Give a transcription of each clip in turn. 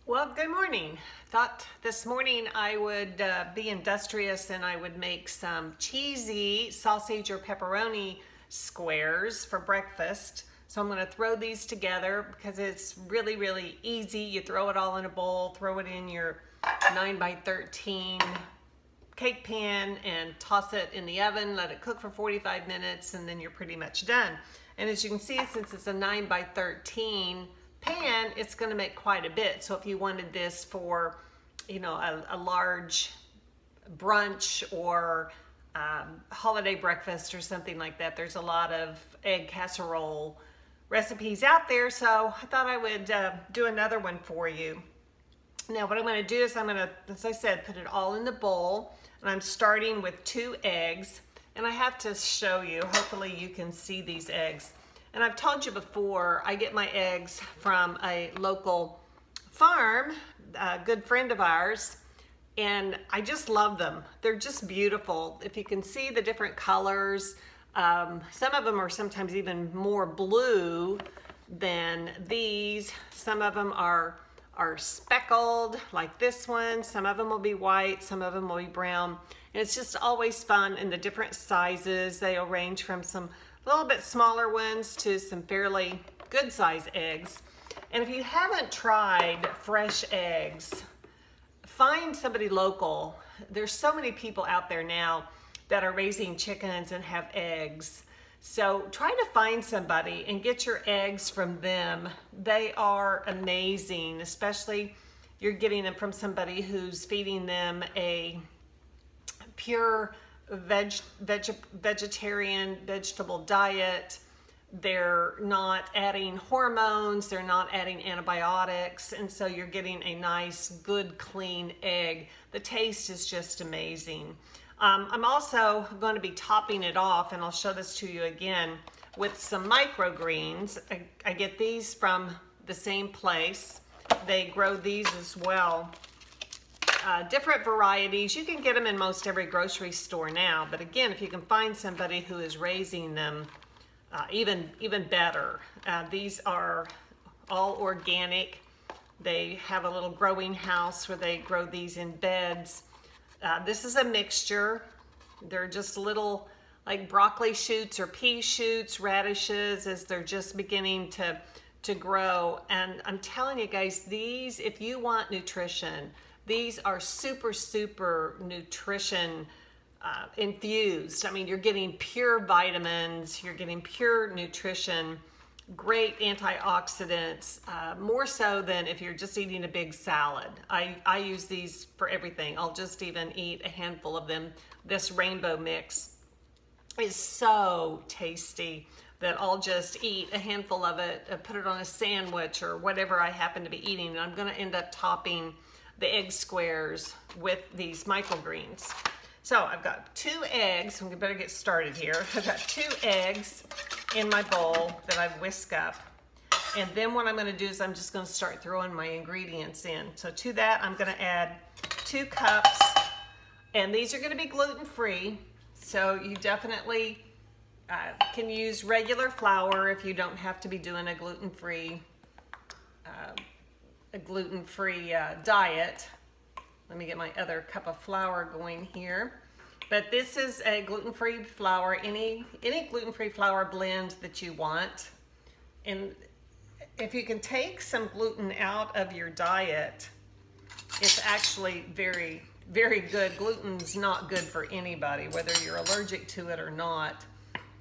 Well, good morning. Thought this morning I would be industrious and I would make some cheesy sausage or pepperoni squares for breakfast. So I'm going to throw these together because it's really easy. You throw it all in a bowl, throw it in your 9 by 13 cake pan and toss it in the oven, let it cook for 45 minutes, and then you're pretty much done. And as you can see, since it's a 9 by 13 pan, it's going to make quite a bit. So if you wanted this for, a large brunch or holiday breakfast or something like that, there's a lot of egg casserole recipes out there. So I thought I would do another one for you. Now what I'm going to do is I'm going to, as I said, put it all in the bowl. And I'm starting with 2 eggs. And I have to show you, hopefully you can see these eggs. And I've told you before, I get my eggs from a local farm, a good friend of ours, and I just love them. They're just beautiful. If you can see the different colors, some of them are sometimes even more blue than these. Some of them are speckled, like this one. Some of them will be white, some of them will be brown. And it's just always fun in the different sizes. They'll range from some a little bit smaller ones to some fairly good size eggs. And if you haven't tried fresh eggs, find somebody local. There's so many people out there now that are raising chickens and have eggs. So try to find somebody and get your eggs from them. They are amazing, especially you're getting them from somebody who's feeding them a pure vegetarian vegetable diet. They're not adding hormones, they're not adding antibiotics, and so you're getting a nice, good, clean egg. The taste is just amazing. I'm also going to be topping it off, and I'll show this to you again, with some microgreens. I get these from the same place. They grow these as well. Different varieties. You can get them in most every grocery store now, but again, if you can find somebody who is raising them, even better. These are all organic. They have a little growing house where they grow these in beds. This is a mixture. They're just little like broccoli shoots or pea shoots, radishes, as they're just beginning to grow. And I'm telling you guys, these, if you want nutrition, these are super nutrition infused. I mean, you're getting pure vitamins, you're getting pure nutrition, great antioxidants, more so than if you're just eating a big salad. I use these for everything. I'll just even eat a handful of them. This rainbow mix is so tasty that I'll just eat a handful of it, put it on a sandwich or whatever I happen to be eating. And I'm going to end up topping the egg squares with these microgreens. So I've got 2 eggs. We better get started here. I've got 2 eggs in my bowl that I've whisked up. And then what I'm going to do is I'm just going to start throwing my ingredients in. So to that, I'm going to add 2 cups. And these are going to be gluten-free. So you definitely can use regular flour if you don't have to be doing a gluten-free diet. Let me get my other cup of flour going here. But this is a gluten-free flour, any gluten-free flour blend that you want. And if you can take some gluten out of your diet, it's actually very good. Gluten's not good for anybody, whether you're allergic to it or not.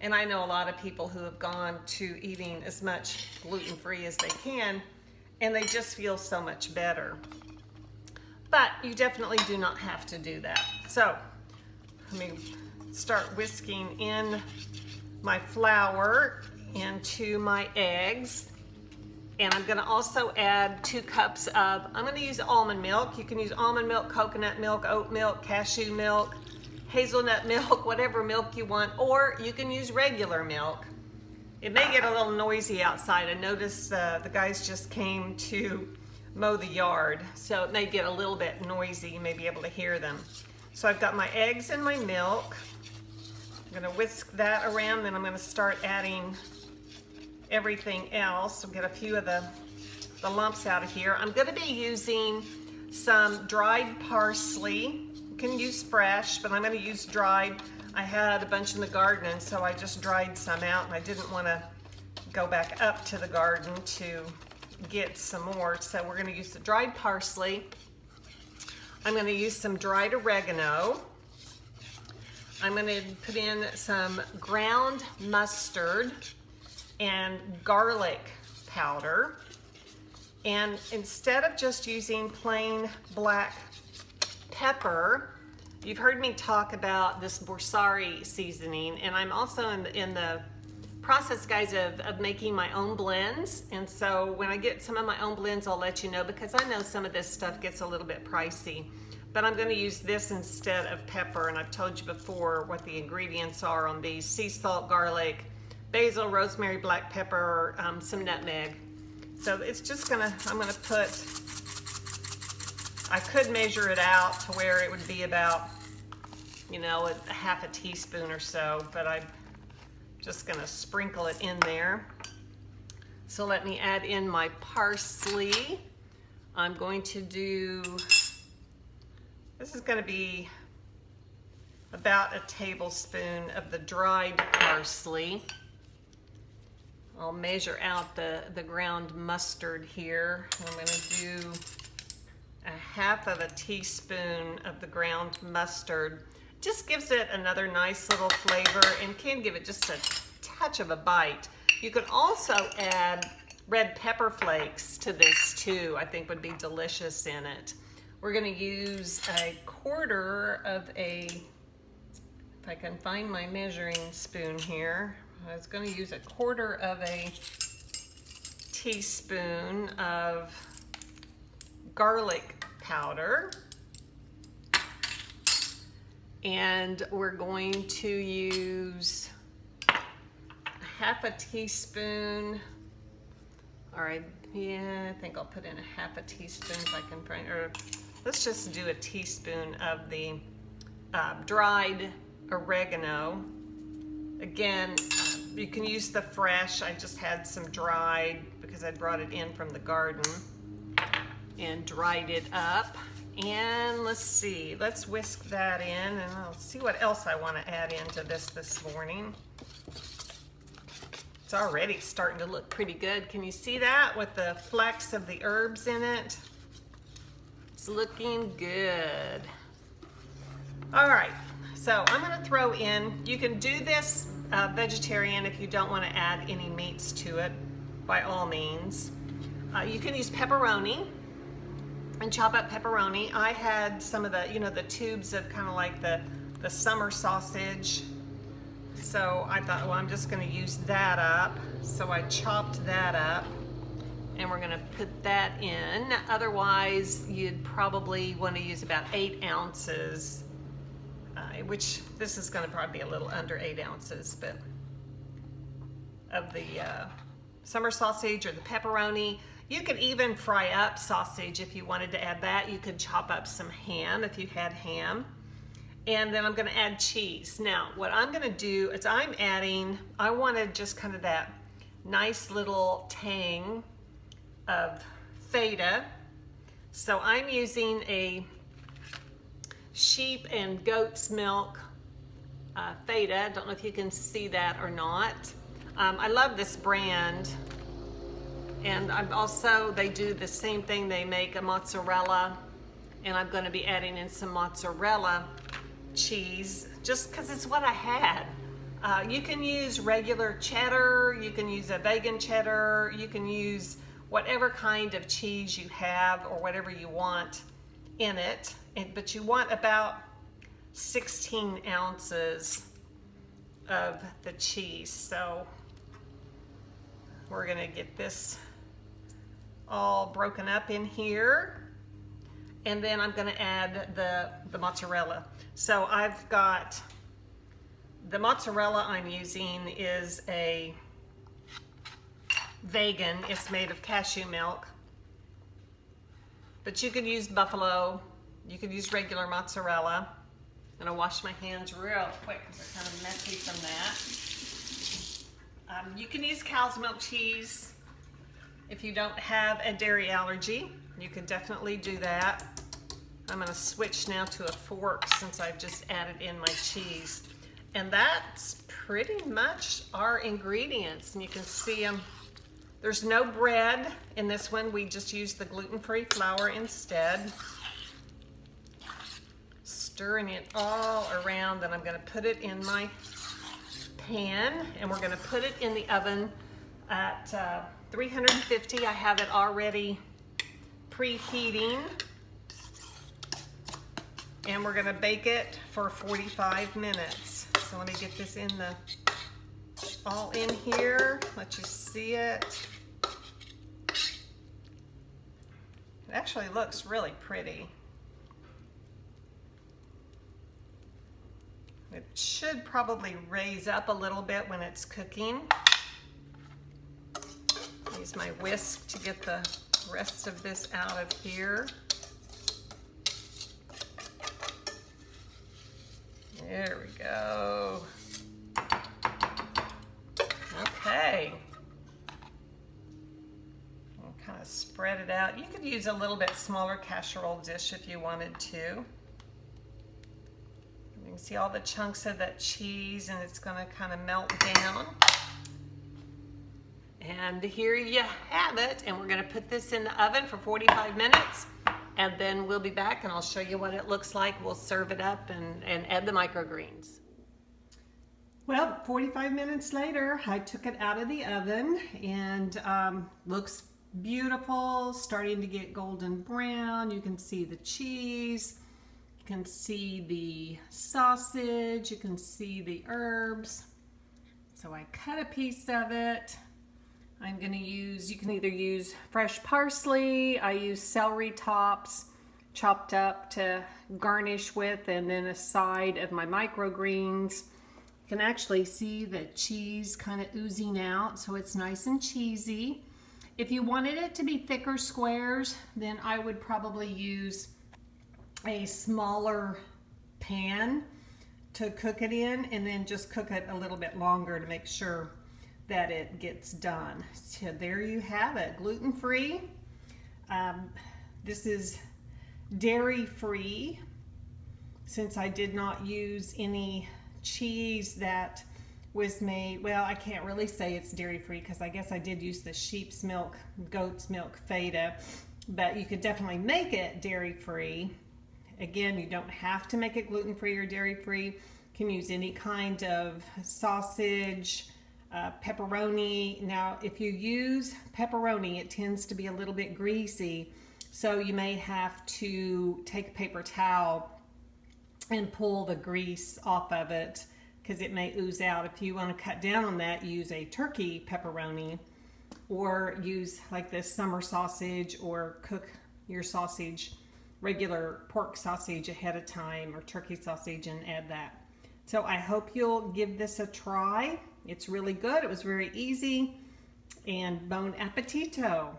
And I know a lot of people who have gone to eating as much gluten-free as they can, and they just feel so much better. But you definitely do not have to do that. So let me start whisking in my flour into my eggs. And I'm going to also add 2 cups of, I'm going to use almond milk. You can use almond milk, coconut milk, oat milk, cashew milk, hazelnut milk, whatever milk you want, or you can use regular milk. It may get a little noisy outside. I noticed the guys just came to mow the yard, so it may get a little bit noisy. You may be able to hear them. So I've got my eggs and my milk. I'm going to whisk that around, then I'm going to start adding everything else. We'll get a few of the the lumps out of here. I'm gonna be using some dried parsley. You can use fresh, but I'm gonna use dried. I had a bunch in the garden, and so I just dried some out, and I didn't wanna go back up to the garden to get some more. So we're gonna use the dried parsley. I'm gonna use some dried oregano. I'm gonna put in some ground mustard and garlic powder. And instead of just using plain black pepper, you've heard me talk about this Borsari seasoning, and I'm also in the process, guys, of making my own blends. And so when I get some of my own blends, I'll let you know, because I know some of this stuff gets a little bit pricey. But I'm going to use this instead of pepper, and I've told you before what the ingredients are on these: sea salt, garlic, basil, rosemary, black pepper, some nutmeg. So it's just gonna, I'm gonna put, I could measure it out to where it would be about, you know, a half a teaspoon or so, but I'm just gonna sprinkle it in there. So let me add in my parsley. I'm going to do, this is gonna be about a tablespoon of the dried parsley. I'll measure out the ground mustard here. I'm going to do a half of a teaspoon of the ground mustard. Just gives it another nice little flavor and can give it just a touch of a bite. You can also add red pepper flakes to this too. I think would be delicious in it. We're going to use a quarter of a, if I can find my measuring spoon here, I was going to use a quarter of a teaspoon of garlic powder. And we're going to use half a teaspoon. All right, yeah, I think I'll put in a half a teaspoon if I can find, or let's just do a teaspoon of the dried oregano. Again, you can use the fresh. I just had some dried because I brought it in from the garden and dried it up. And let's see, let's whisk that in, and I'll see what else I want to add into this morning. It's already starting to look pretty good. Can you see that with the flecks of the herbs in it? It's looking good. All right, so I'm going to throw in, you can do this vegetarian if you don't want to add any meats to it, by all means. You can use pepperoni and chop up pepperoni. I had some of the, you know, the tubes of kind of like the summer sausage. So I thought, well, I'm just going to use that up. So I chopped that up, and we're going to put that in. Otherwise, you'd probably want to use about 8 ounces, which this is going to probably be a little under 8 ounces, but of the summer sausage or the pepperoni. You could even fry up sausage if you wanted to add that. You could chop up some ham if you had ham. And then I'm going to add cheese. Now, what I'm going to do is I wanted just kind of that nice little tang of feta. So I'm using a sheep and goat's milk feta. I don't know if you can see that or not. I love this brand. And I'm also, they do the same thing. They make a mozzarella, and I'm going to be adding in some mozzarella cheese just because it's what I had. You can use regular cheddar, you can use a vegan cheddar, you can use whatever kind of cheese you have or whatever you want in it, but you want about 16 ounces of the cheese. So we're going to get this all broken up in here, and then I'm going to add the mozzarella. So I've got the mozzarella I'm using is a vegan. It's made of cashew milk, but you could use buffalo, you could use regular mozzarella. I'm going to wash my hands real quick because they're kind of messy from that. You can use cow's milk cheese. if you don't have a dairy allergy, you can definitely do that. I'm gonna switch now to a fork since I've just added in my cheese. And that's pretty much our ingredients. And you can see them. There's no bread in this one. We just use the gluten-free flour instead. Stirring it all around, and I'm gonna put it in my pan, and we're gonna put it in the oven at 350. I have it already preheating, and we're gonna bake it for 45 minutes. So let me get this in all in here, let you see it. It actually looks really pretty. It should probably raise up a little bit when it's cooking. Use my whisk to get the rest of this out of here. There we go. Okay. I'll kind of spread it out. You could use a little bit smaller casserole dish if you wanted to. You can see all the chunks of that cheese, and it's going to kind of melt down. And here you have it. And we're going to put this in the oven for 45 minutes. And then we'll be back and I'll show you what it looks like. We'll serve it up and add the microgreens. Well, 45 minutes later, I took it out of the oven, and looks beautiful, starting to get golden brown. You can see the cheese. You can see the sausage, you can see the herbs. So I cut a piece of it. I'm gonna use, you can either use fresh parsley, I use celery tops chopped up to garnish with, and then a side of my microgreens. You can actually see the cheese kind of oozing out, so it's nice and cheesy. If you wanted it to be thicker squares, then I would probably use a smaller pan to cook it in, and then just cook it a little bit longer to make sure that it gets done. So there you have it, gluten-free. This is dairy-free, since I did not use any cheese that was made, well, I can't really say it's dairy-free because I guess I did use the sheep's milk, goat's milk feta, but you could definitely make it dairy-free. Again, you don't have to make it gluten-free or dairy-free. You can use any kind of sausage, pepperoni. Now, if you use pepperoni, it tends to be a little bit greasy, so you may have to take a paper towel and pull the grease off of it because it may ooze out. If you want to cut down on that, use a turkey pepperoni, or use like this summer sausage, or cook your sausage, regular pork sausage ahead of time, or turkey sausage, and add that. So I hope you'll give this a try. It's really good. It was very easy, and bon appetito.